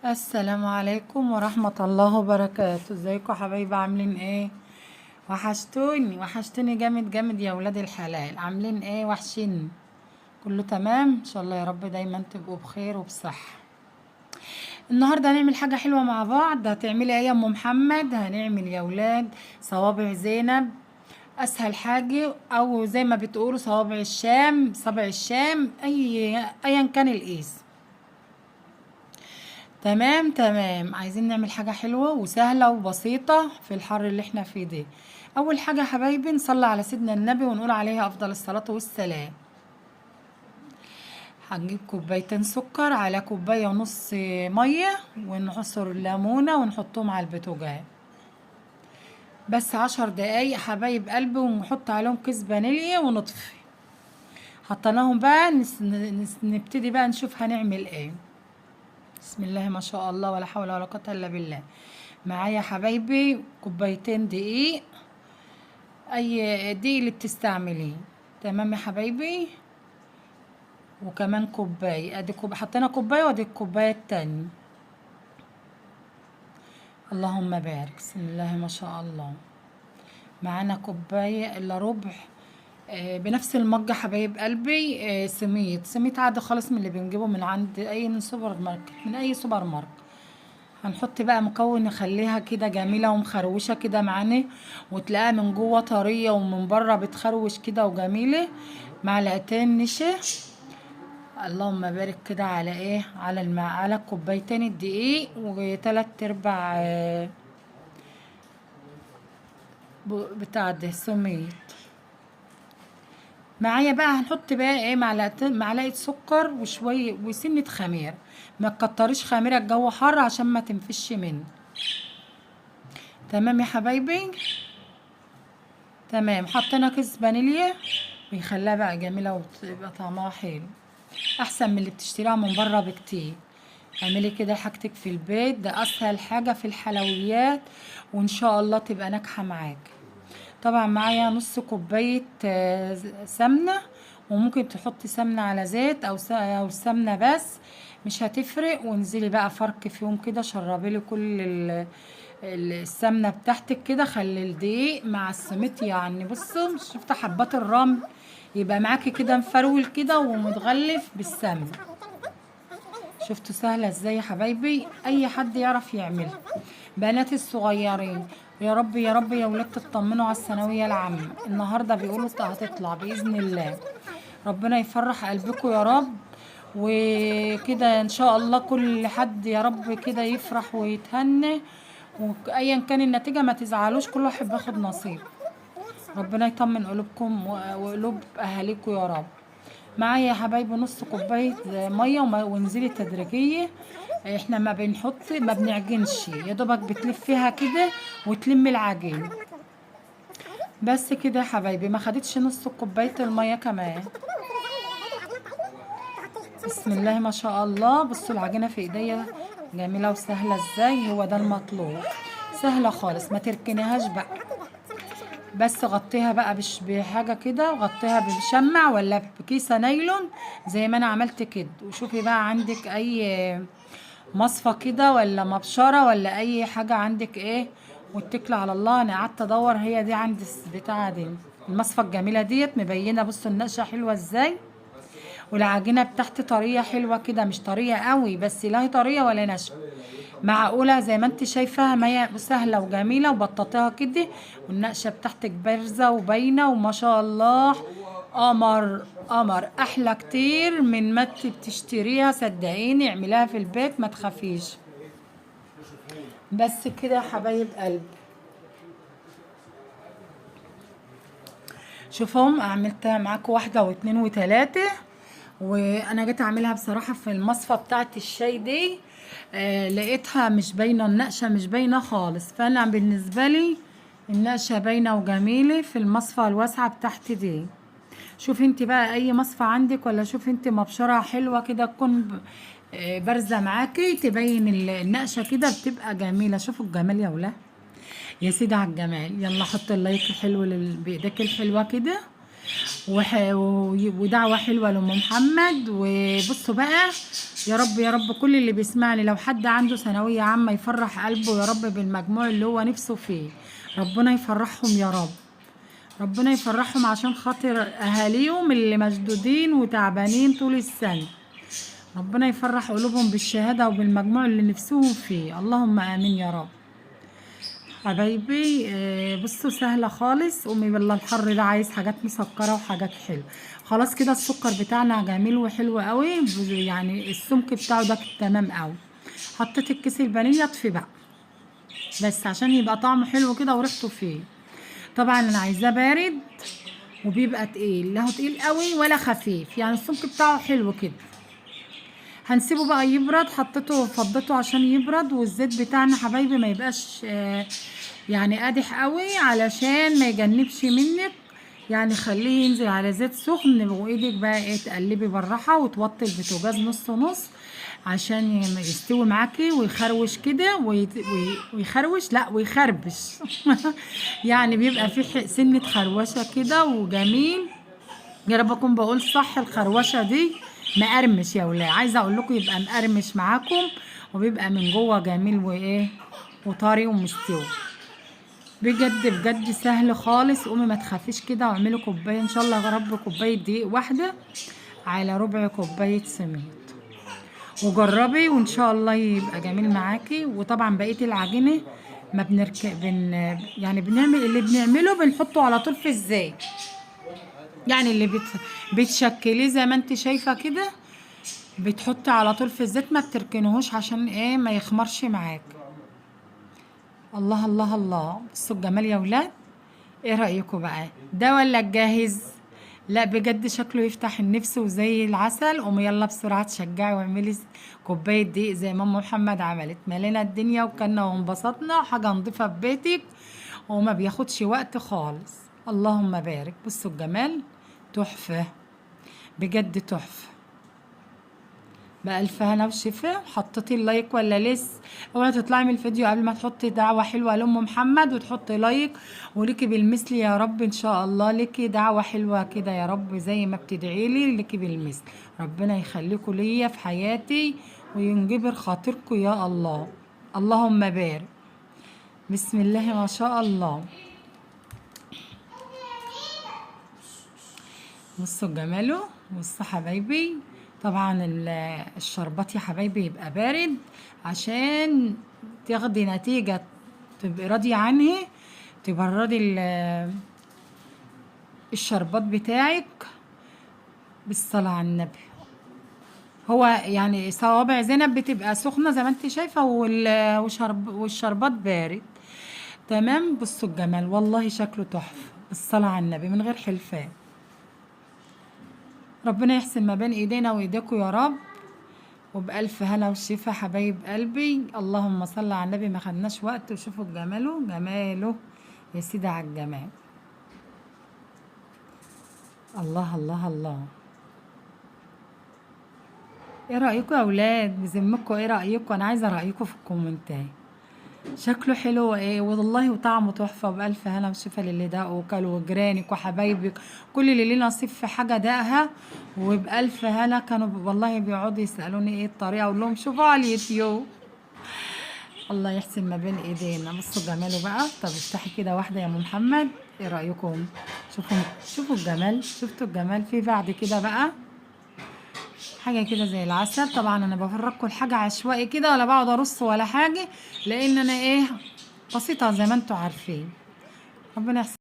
السلام عليكم ورحمة الله وبركاته. ازيكم حبايبي؟ عاملين ايه؟ وحشتوني جامد جامد يا ولاد الحلال. عاملين ايه؟ وحشين. كله تمام ان شاء الله، يا رب دايما تبقوا بخير وبصحة. النهارده هنعمل حاجة حلوة مع بعض. هتعملي ايه يا ام محمد؟ هنعمل يا ولاد صوابع زينب. اسهل حاجة، او زي ما بتقولوا صوابع الشام، صابع الشام، ايا كان القيس. تمام تمام. عايزين نعمل حاجة حلوة وسهلة وبسيطة في الحر اللي احنا فيه ده. أول حاجة يا حبايبي نصلي على سيدنا النبي ونقول عليه أفضل الصلاة والسلام. هنجيب كوبايتين سكر على كوباية ونص مية، ونعصر الليمونة ونحطهم على البوتاجاز بس 10 دقايق حبايب قلبي، ونحط عليهم كيس فانيليا ونطفي. حطيناهم بقى نبتدي بقى نشوف هنعمل ايه. بسم الله ما شاء الله، ولا حول ولا قوة الا بالله. معايا حبايبي كوبايتين دقيق، اي دقيق اللي بتستعمليه. تمام يا حبايبي. وكمان كوبايه، ادي حطينا كوبايه وادي الكوبايه التانية. اللهم بارك، بسم الله ما شاء الله. معانا كوبايه الا ربع. بنفس المج حبايب قلبي. سميد عادي خالص، من اللي بنجيبه من عند اي سوبر ماركت، من اي سوبر ماركت. هنحط بقى مكون نخليها كده جميلة ومخروشة كده معانا، وتلاقيها من جوه طرية ومن بره بتخروش كده وجميلة. معلقتين نشا. اللهم بارك كده على ايه، على كوبايتين الدقيق وتلات ارباع بتاع ده سميد. معايا بقى هنحط بقى ايه، معلقه سكر وشويه وسنه خميره. ما تكتريش خميره، الجو حر عشان ما تنفش مني. تمام يا حبايبي. تمام. حطينا كيس فانيليا بيخليها بقى جميله وتبقى طعمها حلو، احسن من اللي بتشتريها من بره بكتير. اعملي كده حاجتك في البيت، ده اسهل حاجه في الحلويات، وان شاء الله تبقى ناجحه معاك. طبعا معايا نص كوبايه سمنه، وممكن تحطي سمنه على زيت او سمنه بس، مش هتفرق. وانزلي بقى فرك فيهم كده، شربي لي كل السمنه بتاعتك كده. خلي الدقيق مع السميط، يعني بصوا شفت حبات الرمل، يبقى معاكي كده مفرول كده ومتغلف بالسمنه. شفتوا سهله ازاي يا حبايبي؟ اي حد يعرف يعملها، بنات الصغيرين. يا رب يا رب يا ولاد تطمنوا على الثانويه العامه، النهارده بيقولوا هتطلع باذن الله. ربنا يفرح قلبكم يا رب، وكده ان شاء الله كل حد يا رب كده يفرح ويتهنى، وايا كان النتيجه ما تزعلوش، كل واحد بياخد نصيب. ربنا يطمن قلوبكم وقلوب اهاليكم يا رب. معايا يا حبايبي نص كوبايه ميه، وانزلي تدريجيه. احنا ما بنعجنش، يا دوبك بتلفيها كده وتلمي العجين بس كده يا حبايبي. ما خدتش نص كوبايه الميه كمان. بسم الله ما شاء الله. بصوا العجينه في ايديا جميله وسهله ازاي، هو ده المطلوب. سهله خالص، ما تركنيهاش بقى. بس غطيها بقى بحاجه كده، وغطيها بمشمع ولا بكيسه نايلون زي ما انا عملت كده. وشوفي بقى عندك اي مصفى كده ولا مبشره ولا اي حاجه عندك ايه، واتكلي على الله. انا قعدت ادور، هي دي عندي بتاعه دي، المصفى الجميله ديت مبينه. بصوا النقشه حلوه ازاي، والعجينه بتاعتي طريه حلوه كده، مش طريه قوي بس لا هي طريه ولا ناشفه، معقوله زي ما انت شايفاها. ما هي سهله وجميله، وبططيها كده، والنقشه بتاعتك بارزه وباينه وما شاء الله. قمر قمر، احلى كتير من ما انت بتشتريها. صدقيني اعمليها في البيت ما تخافيش. بس كده يا حبايب قلبي. شوفهم عملتها معاكم واحده واتنين وتلاته، وانا جيت اعملها بصراحه في المصفى بتاعه الشاي دي. لقيتها مش باينه، النقشه مش باينه خالص، فانا بالنسبه لي النقشه باينه وجميله في المصفى الواسعه بتاعتي دي. شوفي انت بقى اي مصفى عندك، ولا شوفي انت مبشره حلوه كده تكون بارزه معاكي، تبين النقشه كده بتبقى جميله. شوفوا الجمال يا ولاد، يا سيدي على الجمال. يلا حط اللايك الحلو بايديك الحلوه كده، ودعوة حلوة لأم محمد. وبصوا بقى، يا رب يا رب كل اللي بيسمعني لو حد عنده ثانوية عامة يفرح قلبه يا رب بالمجموع اللي هو نفسه فيه، ربنا يفرحهم يا رب، ربنا يفرحهم عشان خاطر أهاليهم اللي مشدودين وتعبانين طول السنة، ربنا يفرح قلوبهم بالشهادة وبالمجموع اللي نفسهم فيه، اللهم آمين يا رب. حبايبي بصوا سهلة خالص. قومي بالله الحر ده عايز حاجات مسكرة وحاجات حلوة. خلاص كده السكر بتاعنا جميل وحلو قوي، يعني السمك بتاعه ده تمام قوي. حطيت الكيس الفانيليا، اطفي بقى بس عشان يبقى طعمه حلو كده وريحته فيه. طبعا انا عايزاه بارد وبيبقى تقيل، لا هو تقيل قوي ولا خفيف، يعني السمك بتاعه حلو كده. هنسيبه بقى يبرد، حطيته فضيته عشان يبرد. والزيت بتاعنا حبايبي ما يبقاش يعني قادح قوي علشان ما يجنبش منك، يعني خليه ينزل على زيت سخن، وايدك بقى ايه تقلبي بالراحه وتوطي البوتاجاز نص نص عشان يستوي معاكي ويخروش كده ويخروش لا ويخربش يعني بيبقى في سنه خروشه كده وجميل. يا رب اكون بقول صح. الخروشه دي مقرمش يا ولاد، عايزه اقول لكم يبقى مقرمش معاكم وبيبقى من جوه جميل وايه وطري ومستوي بجد بجد سهل خالص. قومي ما تخافيش كده واعملي كوبايه ان شاء الله يا رب، كوبايه دقيق واحده على ربع كوبايه سميد وجربي وان شاء الله يبقى جميل معاكي. وطبعا بقيه العجينه ما يعني بنعمل اللي بنعمله بنحطه على طول في الزيت، يعني اللي بتشكليه زي ما انت شايفه كده بتحطي على طول في الزيت، ما بتركنهوش عشان ايه ما يخمرش معاك. الله الله الله، بصوا الجمال يا ولاد. ايه رأيكم بقى ده ولا الجاهز؟ لا بجد شكله يفتح النفس وزي العسل. قومي يلا بسرعة تشجعي واعملي كوباية دقيق زي ما ام محمد عملت، ملينا الدنيا وكلنا وانبسطنا، حاجة نضيفة في بيتك وما بياخدش وقت خالص. اللهم بارك. بصوا الجمال تحفة بجد تحفة. بألف هنا وشفا. حطيتي اللايك ولا لسه؟ اوعي تطلعي من الفيديو قبل ما تحطي دعوة حلوة لأم محمد وتحطي لايك، وليكي بالمثل يا رب ان شاء الله. ليكي دعوة حلوة كده يا رب زي ما بتدعيلي، ليكي بالمثل. ربنا يخليكوا ليا في حياتي وينجبر خاطركم يا الله. اللهم بارك. بسم الله ما شاء الله. بصوا جماله. بصوا حبايبي، طبعا الشربات يا حبايبي يبقى بارد عشان تاخدي نتيجة تبقي راضية عنه. تبردي الشربات بتاعك بالصلاة على النبي. هو يعني صوابع زينب بتبقى سخنة زي ما انت شايفة والشربات بارد تمام. بصوا الجمال والله شكله تحفة بالصلاة على النبي من غير حلفان. ربنا يحسن ما بين ايدينا وايديكم يا رب، وبألف هلا وشفا حبايب قلبي. اللهم صل على النبي. ما خدناش وقت وشوفوا جماله جماله يا سيدي على الجمال. الله الله الله. ايه رأيكم يا اولاد؟ بذمكم ايه رأيكم؟ انا عايزه رأيكم في الكومنتات. شكله حلو ايه والله وطعمه تحفه. وبألف هنا وشفا للي داقوا وكلوا وجيرانك وحبايبك كل اللي ليه نصيب في حاجه داقها. وبألف هنا كانوا والله بيقعدوا يسالوني ايه الطريقه، اقول لهم شوفوا على اليوتيوب. الله يحسن ما بين ايدينا. بصوا جماله بقى. طب افتحي كده واحده يا ام محمد، ايه رايكم؟ شوفوا الجمال. شفتوا الجمال؟ في بعد كده بقى حاجه كده زي العسل. طبعا انا بفرجكم الحاجه عشوائي كده ولا بقعد ارص ولا حاجه، لان انا ايه بسيطه زي ما انتم عارفين. ربنا يحسن.